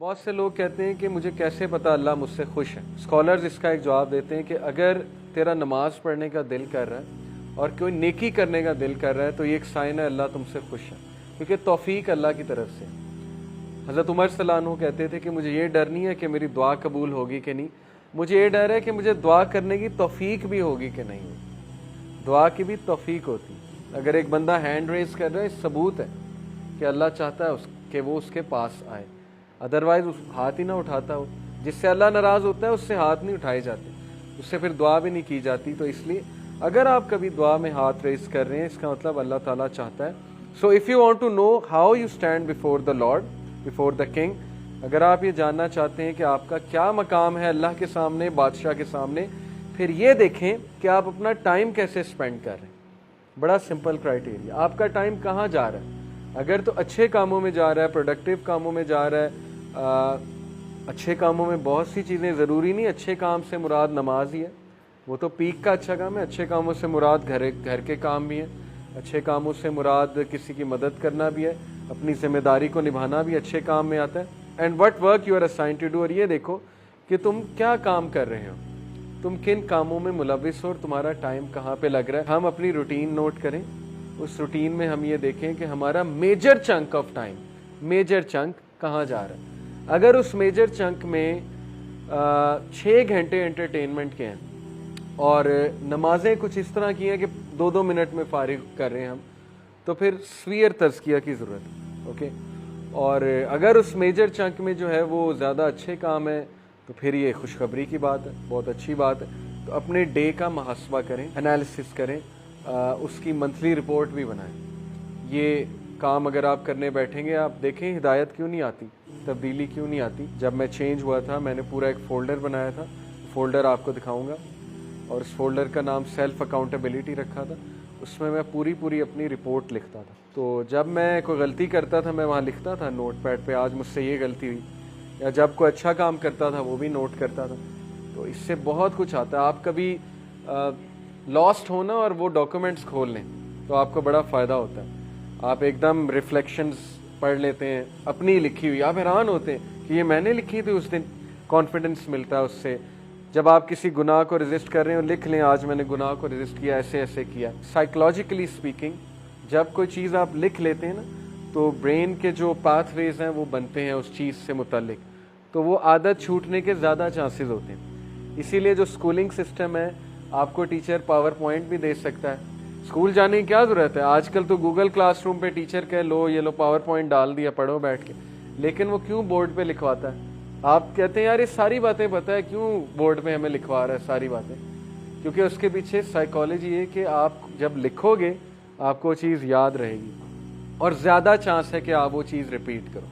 بہت سے لوگ کہتے ہیں کہ مجھے کیسے پتا اللہ مجھ سے خوش ہے. اسکالرز اس کا ایک جواب دیتے ہیں کہ اگر تیرا نماز پڑھنے کا دل کر رہا ہے اور کوئی نیکی کرنے کا دل کر رہا ہے تو یہ ایک سائن ہے اللہ تم سے خوش ہے, کیونکہ توفیق اللہ کی طرف سے. حضرت عمر صلی اللہ عنہ کہتے تھے کہ مجھے یہ ڈر نہیں ہے کہ میری دعا قبول ہوگی کہ نہیں, مجھے یہ ڈر ہے کہ مجھے دعا کرنے کی توفیق بھی ہوگی کہ نہیں ہوگی. دعا کی بھی توفیق ہوتی. اگر ایک بندہ ہینڈ ریز کر رہا ہے, ثبوت ہے کہ اللہ چاہتا ہے کہ وہ اس کے پاس آئے, ادروائز ہاتھ ہی نہ اٹھاتا ہو. جس سے اللہ ناراض ہوتا ہے اس سے ہاتھ نہیں اٹھائے جاتے, اس سے پھر دعا بھی نہیں کی جاتی. تو اس لیے اگر آپ کبھی دعا میں ہاتھ ریز کر رہے ہیں, اس کا مطلب اللہ تعالیٰ چاہتا ہے. So if you want to know how you stand before the lord, before the king, اگر آپ یہ جاننا چاہتے ہیں کہ آپ کا کیا مقام ہے اللہ کے سامنے, بادشاہ کے سامنے, پھر یہ دیکھیں کہ آپ اپنا ٹائم کیسے اسپینڈ کر رہے ہیں. بڑا سمپل کرائٹیریا, آپ کا ٹائم کہاں جا رہا ہے. اگر تو اچھے کاموں میں جا رہا ہے, پروڈکٹیو کاموں میں جا رہا ہے, اچھے کاموں میں بہت سی چیزیں, ضروری نہیں اچھے کام سے مراد نماز ہی ہے, وہ تو پیک کا اچھا کام ہے. اچھے کاموں سے مراد گھر کے کام بھی ہیں, اچھے کاموں سے مراد کسی کی مدد کرنا بھی ہے, اپنی ذمہ داری کو نبھانا بھی اچھے کام میں آتا ہے. And what work you are assigned to do, اور یہ دیکھو کہ تم کیا کام کر رہے ہو, تم کن کاموں میں ملوث ہو اور تمہارا ٹائم کہاں پہ لگ رہا ہے. ہم اپنی روٹین نوٹ کریں, اس روٹین میں ہم یہ دیکھیں کہ ہمارا major chunk of time, major chunk کہاں جا رہا ہے. اگر اس میجر چنک میں 6 گھنٹے انٹرٹینمنٹ کے ہیں اور نمازیں کچھ اس طرح کی ہیں کہ 2-2 منٹ میں فارغ کر رہے ہیں ہم, تو پھر سویر تزکیہ کی ضرورت ہے. اوکے, اور اگر اس میجر چنک میں جو ہے وہ زیادہ اچھے کام ہے تو پھر یہ خوشخبری کی بات ہے, بہت اچھی بات ہے. تو اپنے ڈے کا محاسبہ کریں, انالیسس کریں, اس کی منتھلی رپورٹ بھی بنائیں. یہ کام اگر آپ کرنے بیٹھیں گے, آپ دیکھیں ہدایت کیوں نہیں آتی, تبدیلی کیوں نہیں آتی. جب میں چینج ہوا تھا میں نے پورا ایک فولڈر بنایا تھا, فولڈر آپ کو دکھاؤں گا, اور اس فولڈر کا نام سیلف اکاؤنٹیبلٹی رکھا تھا. اس میں پوری اپنی رپورٹ لکھتا تھا. تو جب میں کوئی غلطی کرتا تھا میں وہاں لکھتا تھا نوٹ پیڈ پہ, آج مجھ سے یہ غلطی ہوئی, یا جب کوئی اچھا کام کرتا تھا وہ بھی نوٹ کرتا تھا. تو اس سے بہت کچھ آتا ہے. آپ کبھی لاسٹ ہونا اور وہ ڈاکومنٹس کھول لیں تو آپ کو بڑا فائدہ ہوتا ہے. آپ ایک دم ریفلیکشنز پڑھ لیتے ہیں اپنی لکھی ہوئی, آپ حیران ہوتے ہیں کہ یہ میں نے لکھی تھی اس دن. کانفیڈنس ملتا ہے اس سے. جب آپ کسی گناہ کو ریزسٹ کر رہے ہیں, لکھ لیں آج میں نے گناہ کو ریزسٹ کیا, ایسے ایسے کیا. سائیکولوجیکلی اسپیکنگ جب کوئی چیز آپ لکھ لیتے ہیں نا تو برین کے جو پاتھ ویز ہیں وہ بنتے ہیں اس چیز سے متعلق, تو وہ عادت چھوٹنے کے زیادہ چانسز ہوتے ہیں. اسی لیے جو اسکولنگ سسٹم ہے, آپ کو ٹیچر پاور پوائنٹ بھی دے سکتا ہے. اسکول جانے کی کیا ضرورت ہے, آج کل تو گوگل کلاس روم پہ ٹیچر کہ لو یہ لو پاور پوائنٹ ڈال دیا, پڑھو بیٹھ کے. لیکن وہ کیوں بورڈ پہ لکھواتا ہے؟ آپ کہتے ہیں یار یہ ساری باتیں پتہ ہے, کیوں بورڈ پہ ہمیں لکھوا رہا ہے ساری باتیں؟ کیونکہ اس کے پیچھے سائیکالوجی ہے کہ آپ جب لکھو گے آپ کو وہ چیز یاد رہے گی, اور زیادہ چانس ہے کہ آپ وہ چیز ریپیٹ کرو.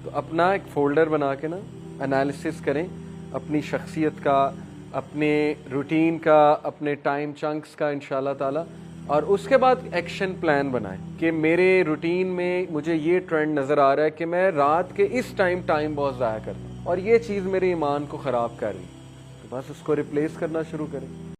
تو اپنا ایک فولڈر بنا کے نا انالیسس کریں اپنی شخصیت کا, اپنے روٹین کا, اپنے ٹائم چنکس کا انشاءاللہ تعالی, اور اس کے بعد ایکشن پلان بنائیں کہ میرے روٹین میں مجھے یہ ٹرینڈ نظر آ رہا ہے کہ میں رات کے اس ٹائم بہت ضائع کرتا ہوں اور یہ چیز میرے ایمان کو خراب کر رہی ہے, تو بس اس کو ریپلیس کرنا شروع کریں.